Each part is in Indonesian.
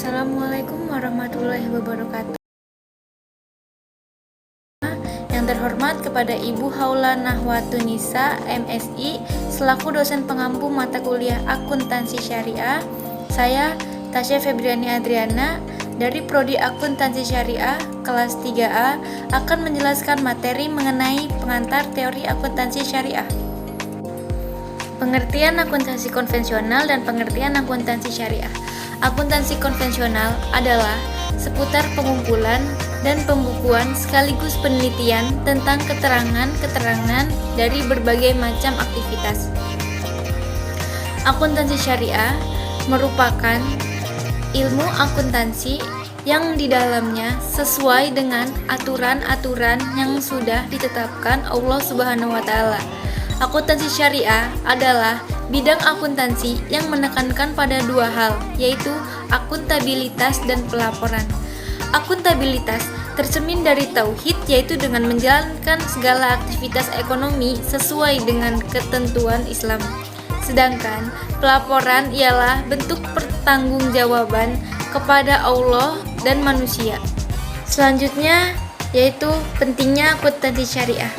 Assalamualaikum warahmatullahi wabarakatuh. Yang terhormat kepada Ibu Haula Nahwatunisa, MSI, selaku dosen pengampu mata kuliah Akuntansi Syariah. Saya Tasya Febriani Adriana dari Prodi Akuntansi Syariah kelas 3A akan menjelaskan materi mengenai pengantar teori akuntansi syariah. Pengertian akuntansi konvensional dan pengertian akuntansi syariah. Akuntansi konvensional adalah seputar pengumpulan dan pembukuan sekaligus penelitian tentang keterangan-keterangan dari berbagai macam aktivitas. Akuntansi syariah merupakan ilmu akuntansi yang di dalamnya sesuai dengan aturan-aturan yang sudah ditetapkan Allah Subhanahu wa taala. Akuntansi syariah adalah bidang akuntansi yang menekankan pada dua hal, yaitu akuntabilitas dan pelaporan. Akuntabilitas tercermin dari tauhid, yaitu dengan menjalankan segala aktivitas ekonomi sesuai dengan ketentuan Islam. Sedangkan pelaporan ialah bentuk pertanggungjawaban kepada Allah dan manusia. Selanjutnya yaitu pentingnya akuntansi syariah.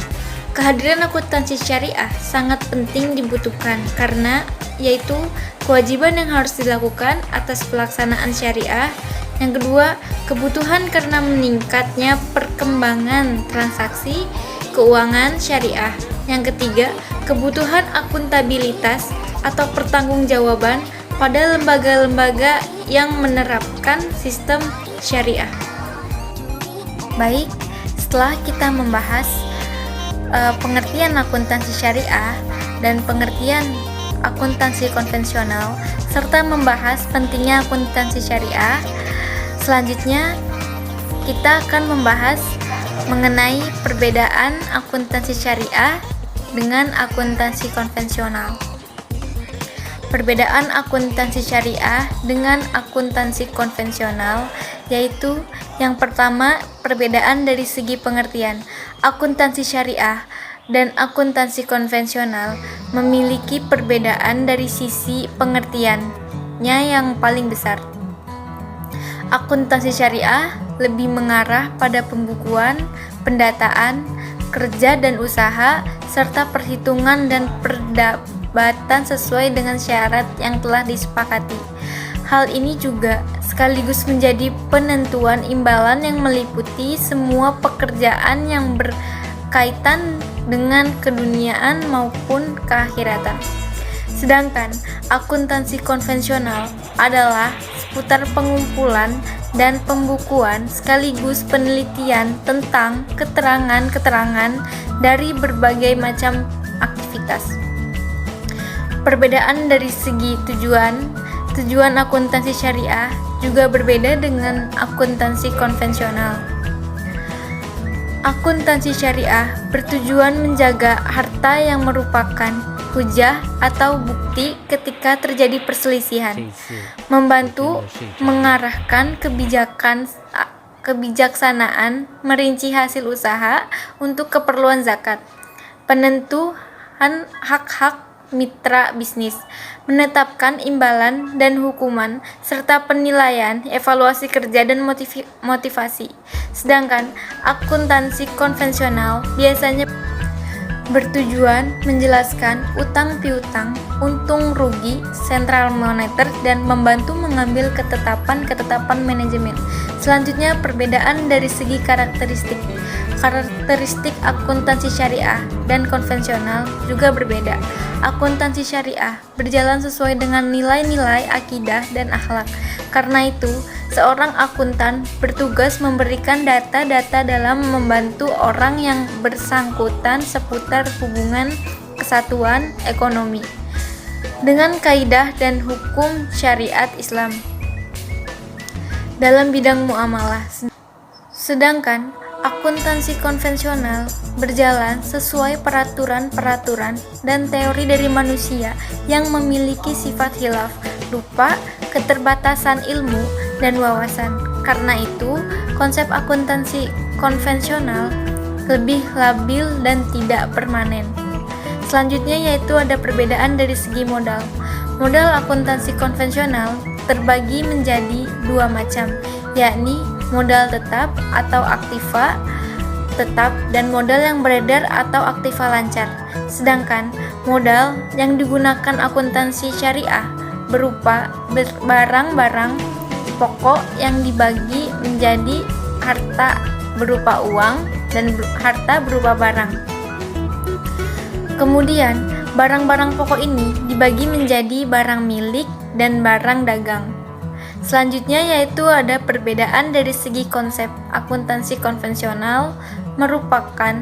Kehadiran akuntansi syariah sangat penting dibutuhkan karena yaitu kewajiban yang harus dilakukan atas pelaksanaan syariah. Yang kedua, kebutuhan karena meningkatnya perkembangan transaksi keuangan syariah. Yang ketiga, kebutuhan akuntabilitas atau pertanggungjawaban pada lembaga-lembaga yang menerapkan sistem syariah. Baik, setelah kita membahas pengertian akuntansi syariah dan pengertian akuntansi konvensional serta membahas pentingnya akuntansi syariah, selanjutnya kita akan membahas mengenai perbedaan akuntansi syariah dengan akuntansi konvensional. Perbedaan akuntansi syariah dengan akuntansi konvensional yaitu yang pertama, perbedaan dari segi pengertian. Akuntansi syariah dan akuntansi konvensional memiliki perbedaan dari sisi pengertiannya yang paling besar. Akuntansi syariah lebih mengarah pada pembukuan, pendataan, kerja dan usaha, serta perhitungan dan perdebatan sesuai dengan syarat yang telah disepakati. Hal ini juga sekaligus menjadi penentuan imbalan yang meliputi semua pekerjaan yang berkaitan dengan keduniaan maupun keakhiratan. Sedangkan akuntansi konvensional adalah seputar pengumpulan dan pembukuan sekaligus penelitian tentang keterangan-keterangan dari berbagai macam aktivitas. Perbedaan dari segi tujuan akuntansi syariah juga berbeda dengan akuntansi konvensional. Akuntansi syariah bertujuan menjaga harta yang merupakan hujah atau bukti ketika terjadi perselisihan, membantu mengarahkan kebijaksanaan merinci hasil usaha untuk keperluan zakat, penentuan hak-hak mitra bisnis, menetapkan imbalan dan hukuman, serta penilaian, evaluasi kerja dan motivasi. Sedangkan akuntansi konvensional biasanya bertujuan menjelaskan utang piutang, untung rugi, sentral moneter, dan membantu mengambil ketetapan manajemen. Selanjutnya, perbedaan dari segi karakteristik. Karakteristik akuntansi syariah dan konvensional juga berbeda. Akuntansi syariah berjalan sesuai dengan nilai-nilai akidah dan akhlak. Karena itu, seorang akuntan bertugas memberikan data-data dalam membantu orang yang bersangkutan seputar hubungan kesatuan ekonomi dengan kaidah dan hukum syariat Islam dalam bidang muamalah. Sedangkan akuntansi konvensional berjalan sesuai peraturan-peraturan dan teori dari manusia yang memiliki sifat khilaf, lupa, keterbatasan ilmu, dan wawasan. Karena itu, konsep akuntansi konvensional lebih labil dan tidak permanen. Selanjutnya yaitu ada perbedaan dari segi modal. Modal akuntansi konvensional terbagi menjadi dua macam, yakni modal tetap atau aktiva tetap dan modal yang beredar atau aktiva lancar. Sedangkan modal yang digunakan akuntansi syariah berupa barang-barang pokok yang dibagi menjadi harta berupa uang dan harta berupa barang. Kemudian, barang-barang pokok ini dibagi menjadi barang milik dan barang dagang. Selanjutnya yaitu ada perbedaan dari segi konsep. Akuntansi konvensional merupakan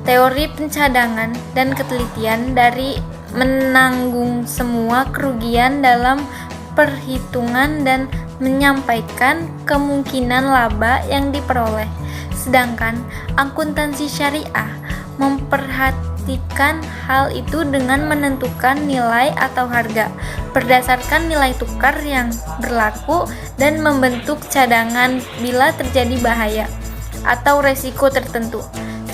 teori pencadangan dan ketelitian dari menanggung semua kerugian dalam perhitungan dan menyampaikan kemungkinan laba yang diperoleh. Sedangkan akuntansi syariah memperhatikan hal itu dengan menentukan nilai atau harga berdasarkan nilai tukar yang berlaku dan membentuk cadangan bila terjadi bahaya atau resiko tertentu.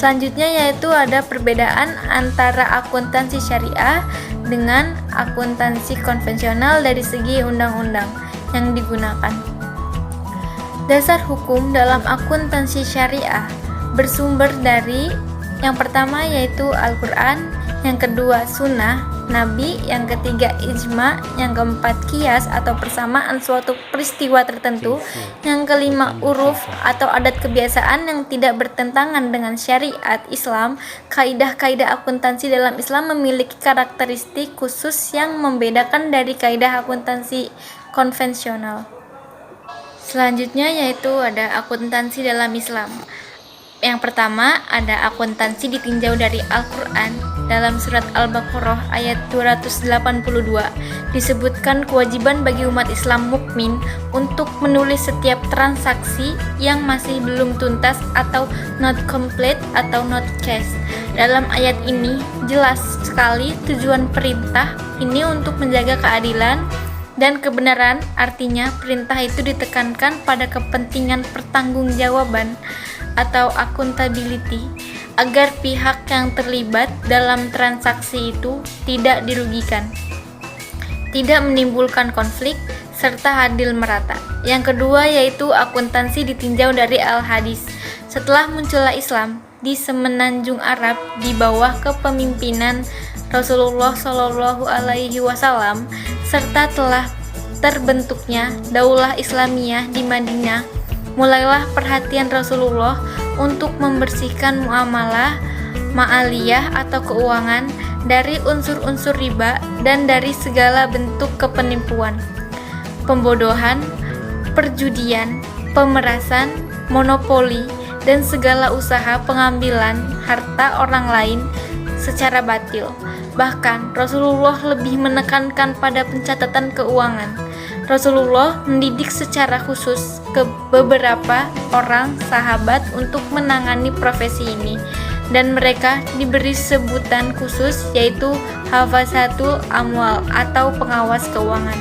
Selanjutnya yaitu ada perbedaan antara akuntansi syariah dengan akuntansi konvensional dari segi undang-undang yang digunakan. Dasar hukum dalam akuntansi syariah bersumber dari yang pertama yaitu Al-Quran, yang kedua Sunnah Nabi, yang ketiga ijma, yang keempat kias atau persamaan suatu peristiwa tertentu, yang kelima uruf atau adat kebiasaan yang tidak bertentangan dengan syariat Islam. Kaidah-kaidah akuntansi dalam Islam memiliki karakteristik khusus yang membedakan dari kaidah akuntansi konvensional. Selanjutnya yaitu ada akuntansi dalam Islam. Yang pertama ada akuntansi ditinjau dari Al-Quran. Dalam surat Al-Baqarah ayat 282 disebutkan kewajiban bagi umat Islam mukmin untuk menulis setiap transaksi yang masih belum tuntas atau not complete atau not cash. Dalam ayat ini jelas sekali tujuan perintah ini untuk menjaga keadilan dan kebenaran, artinya perintah itu ditekankan pada kepentingan pertanggungjawaban atau accountability agar pihak yang terlibat dalam transaksi itu tidak dirugikan, tidak menimbulkan konflik, serta adil merata. Yang kedua yaitu akuntansi ditinjau dari Al-Hadis. Setelah munculnya Islam di semenanjung Arab di bawah kepemimpinan Rasulullah Shallallahu Alaihi Wasallam serta telah terbentuknya Daulah Islamiyah di Madinah, mulailah perhatian Rasulullah untuk membersihkan muamalah ma'aliyah atau keuangan dari unsur-unsur riba dan dari segala bentuk kepenipuan, pembodohan, perjudian, pemerasan, monopoli, dan segala usaha pengambilan harta orang lain secara batil. Bahkan Rasulullah lebih menekankan pada pencatatan keuangan. Rasulullah mendidik secara khusus ke beberapa orang sahabat untuk menangani profesi ini, dan mereka diberi sebutan khusus yaitu hafazatul amwal atau pengawas keuangan.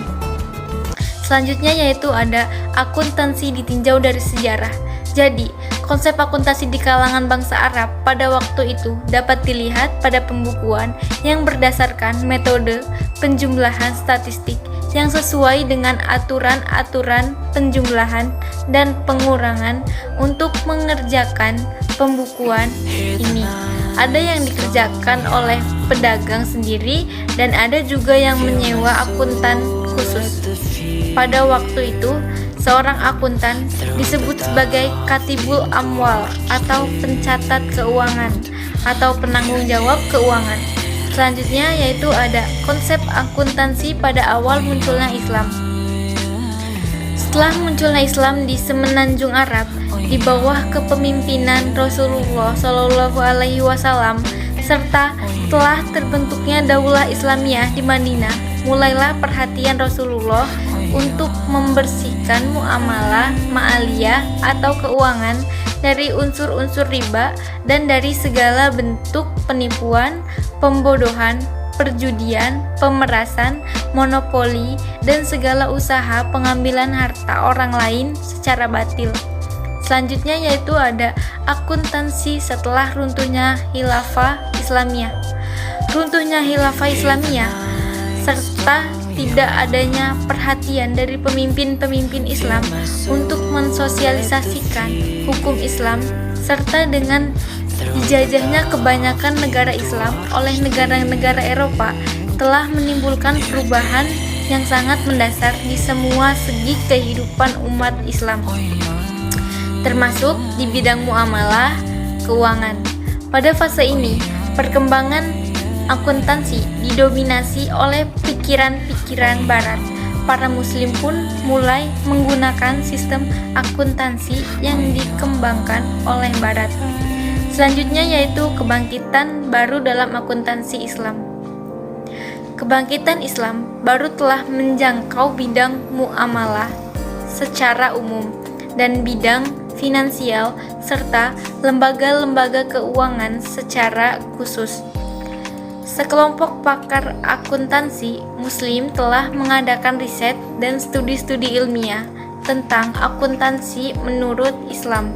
Selanjutnya yaitu ada akuntansi ditinjau dari sejarah. Jadi, konsep akuntansi di kalangan bangsa Arab pada waktu itu dapat dilihat pada pembukuan yang berdasarkan metode penjumlahan statistik yang sesuai dengan aturan-aturan penjumlahan dan pengurangan untuk mengerjakan pembukuan ini. Ada yang dikerjakan oleh pedagang sendiri dan ada juga yang menyewa akuntan khusus. Pada waktu itu, seorang akuntan disebut sebagai katibul amwal atau pencatat keuangan atau penanggung jawab keuangan. Selanjutnya yaitu ada konsep akuntansi pada awal munculnya Islam. Setelah munculnya Islam di semenanjung Arab di bawah kepemimpinan Rasulullah Shallallahu Alaihi Wasallam serta telah terbentuknya Daulah Islamiyah di Madinah, mulailah perhatian Rasulullah untuk membersihkan muamalah ma'aliyah atau keuangan dari unsur-unsur riba dan dari segala bentuk penipuan, pembodohan, perjudian, pemerasan, monopoli, dan segala usaha pengambilan harta orang lain secara batil. Selanjutnya yaitu ada akuntansi setelah runtuhnya Khilafah Islamiyah. Runtuhnya Khilafah Islamiyah serta tidak adanya perhatian dari pemimpin-pemimpin Islam untuk mensosialisasikan hukum Islam, serta dengan dijajahnya kebanyakan negara Islam oleh negara-negara Eropa telah menimbulkan perubahan yang sangat mendasar di semua segi kehidupan umat Islam, termasuk di bidang muamalah keuangan. Pada fase ini, perkembangan akuntansi didominasi oleh pikiran-pikiran barat. Para muslim pun mulai menggunakan sistem akuntansi yang dikembangkan oleh barat. Selanjutnya yaitu kebangkitan baru dalam akuntansi Islam. Kebangkitan Islam baru telah menjangkau bidang muamalah secara umum dan bidang finansial serta lembaga-lembaga keuangan secara khusus. Sekelompok pakar akuntansi Muslim telah mengadakan riset dan studi-studi ilmiah tentang akuntansi menurut Islam.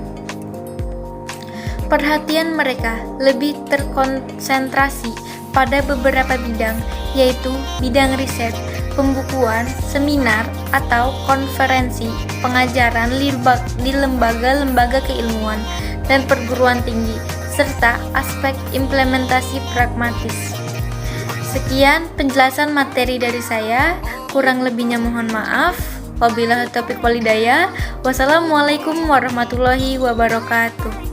Perhatian mereka lebih terkonsentrasi pada beberapa bidang, yaitu bidang riset, pembukuan, seminar, atau konferensi, pengajaran di lembaga-lembaga keilmuan dan perguruan tinggi, serta aspek implementasi pragmatis. Sekian penjelasan materi dari saya, kurang lebihnya mohon maaf. Wabillahi taufiq wal hidayah. Wassalamualaikum warahmatullahi wabarakatuh.